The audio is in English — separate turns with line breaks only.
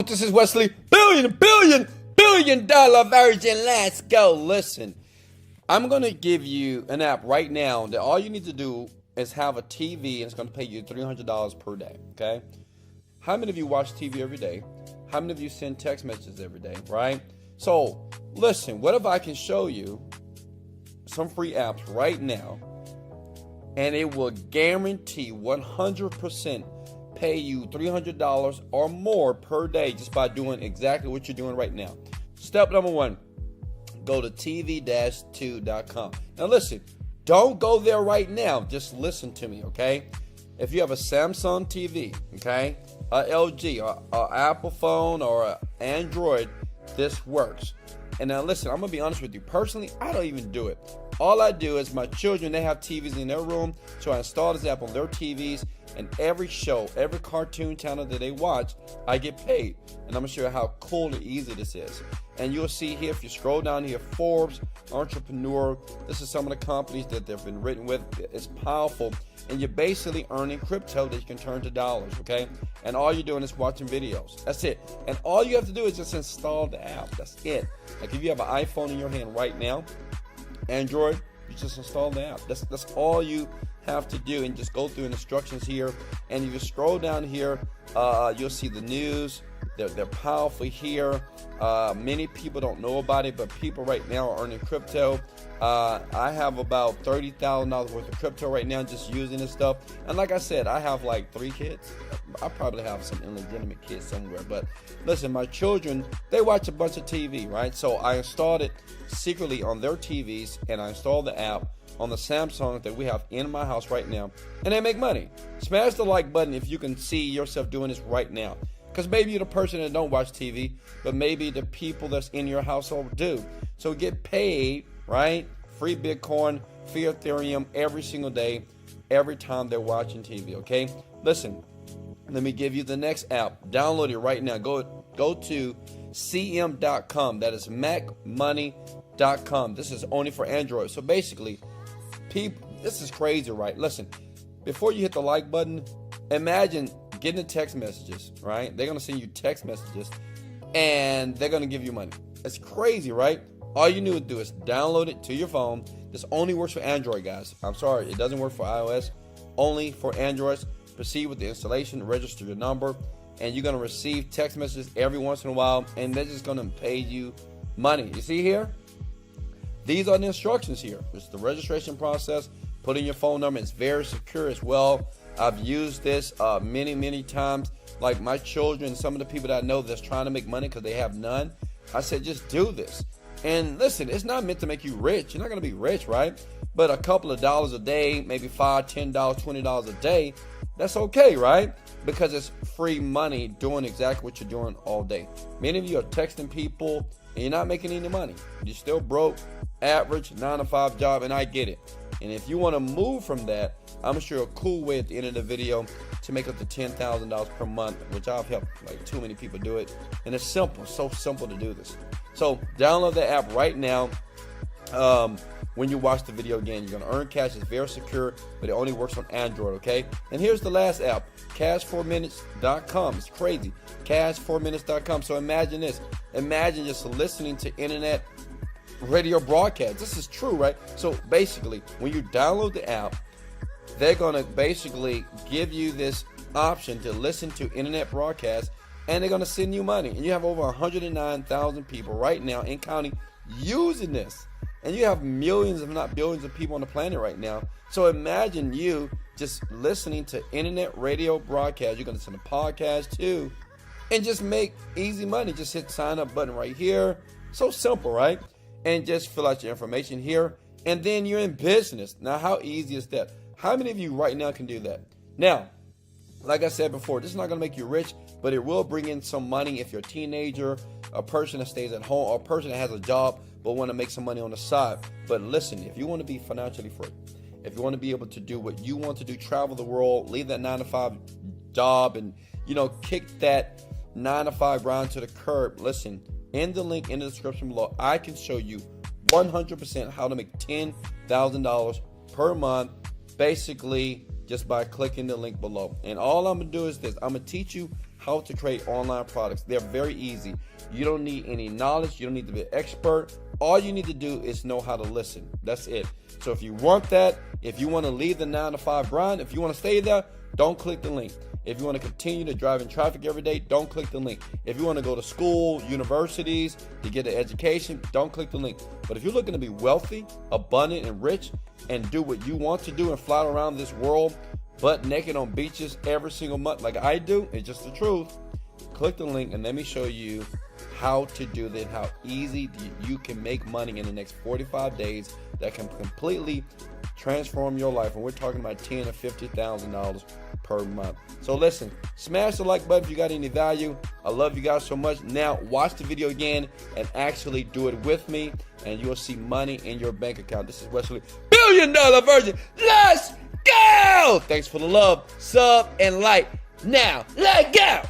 This is Wesley, billion dollar virgin. Let's go. Listen, I'm going to give you an app right now that all you need to do is have a TV, and it's going to pay you $300 per day, okay? How many of you watch TV every day? How many of you send text messages every day, right? So, listen, what if I can show you some free apps right now, and it will guarantee 100% pay you $300 or more per day just by doing exactly what you're doing right now. Step number one, go to tv-2.com. Now listen, don't go there right now. Just listen to me, okay? If you have a Samsung TV, okay, a LG, or Apple phone, or an Android, this works. And now listen, I'm going to be honest with you. Personally, I don't even do it. All I do is my children, they have TVs in their room, so I install this app on their TVs, and every show, every cartoon channel that they watch, I get paid. And I'm going to show you how cool and easy this is. And you'll see here, if you scroll down here, Forbes, Entrepreneur, this is some of the companies that they've been written with. It's powerful. And you're basically earning crypto that you can turn to dollars, okay? And all you're doing is watching videos. That's it. And all you have to do is just install the app. That's it. Like if you have an iPhone in your hand right now, Android, you just install the app. That's all you have to do, and just go through instructions here. And if you scroll down here, you'll see the news. They're powerful here. Many people don't know about it, but people right now are earning crypto. I have about $30,000 worth of crypto right now just using this stuff. And like I said, I have like 3 kids. I probably have some illegitimate kids somewhere. But listen, my children, they watch a bunch of TV, right? So I installed it secretly on their TVs, and I installed the app on the Samsung that we have in my house right now. And they make money. Smash the like button if you can see yourself doing this right now. Because maybe you're the person that don't watch TV, but maybe the people that's in your household do. So get paid, right? Free Bitcoin, free Ethereum every single day, every time they're watching TV, okay? Listen, let me give you the next app. Download it right now. Go to cm.com. That is macmoney.com. This is only for Android. So basically, people, this is crazy, right? Listen, before you hit the like button, imagine getting the text messages, right? They're going to send you text messages, and they're going to give you money. It's crazy, right? All you need to do is download it to your phone. This only works for Android, guys. I'm sorry, it doesn't work for iOS. Only for Androids. Proceed with the installation, register your number, and you're going to receive text messages every once in a while, and they're just going to pay you money. You see here? These are the instructions here. It's the registration process. Put in your phone number. It's very secure as well. I've used this many times. Like my children, some of the people that I know that's trying to make money because they have none, I said, just do this. And listen, it's not meant to make you rich. You're not going to be rich, right? But a couple of dollars a day, maybe $5, $10, $20 a day, that's okay, right? Because it's free money doing exactly what you're doing all day. Many of you are texting people and you're not making any money. You're still broke, average, 9-to-5 job, and I get it. And if you want to move from that, I'm going to show you a cool way at the end of the video to make up to $10,000 per month, which I've helped like too many people do it. And it's simple, so simple to do this. So download the app right now. When you watch the video again, you're going to earn cash. It's very secure, but it only works on Android, okay? And here's the last app, cash4minutes.com. It's crazy, cash4minutes.com. So imagine this. Imagine just listening to internet radio broadcast. This is true, right? So basically, when you download the app, they're going to basically give you this option to listen to internet broadcasts, and they're going to send you money. And you have over 109,000 people right now in county using this. And you have millions, if not billions, of people on the planet right now. So imagine you just listening to internet radio broadcast. You're going to send a podcast too, and just make easy money. Just hit sign up button right here. So simple, right? And just fill out your information here, and then you're in business. Now, how easy is that? How many of you right now can do that? Now, like I said before, this is not going to make you rich, but it will bring in some money if you're a teenager, a person that stays at home, or a person that has a job but want to make some money on the side. But listen, if you want to be financially free, if you want to be able to do what you want to do, travel the world, leave that 9-to-5 job, and kick that 9-to-5 grind to the curb, listen, in the link in the description below, I can show you 100% how to make $10,000 per month, basically just by clicking the link below. And all I'm going to do is this. I'm going to teach you how to create online products. They're very easy. You don't need any knowledge. You don't need to be an expert. All you need to do is know how to listen. That's it. So if you want that, if you want to leave the 9-to-5 grind, if you want to stay there, don't click the link. If you want to continue to drive in traffic every day, don't click the link. If you want to go to school, universities, to get an education, don't click the link. But if you're looking to be wealthy, abundant, and rich, and do what you want to do and fly around this world butt naked on beaches every single month like I do, it's just the truth, click the link and let me show you how to do that, how easy you can make money in the next 45 days that can completely transform your life. And we're talking about $10,000 to $50,000 per month. So listen, smash the like button if you got any value. I love you guys so much. Now watch the video again and actually do it with me, and you'll see money in your bank account. This is Wesley, $1 billion Virgin. Let's go! Thanks for the love, sub, and like. Now, let go!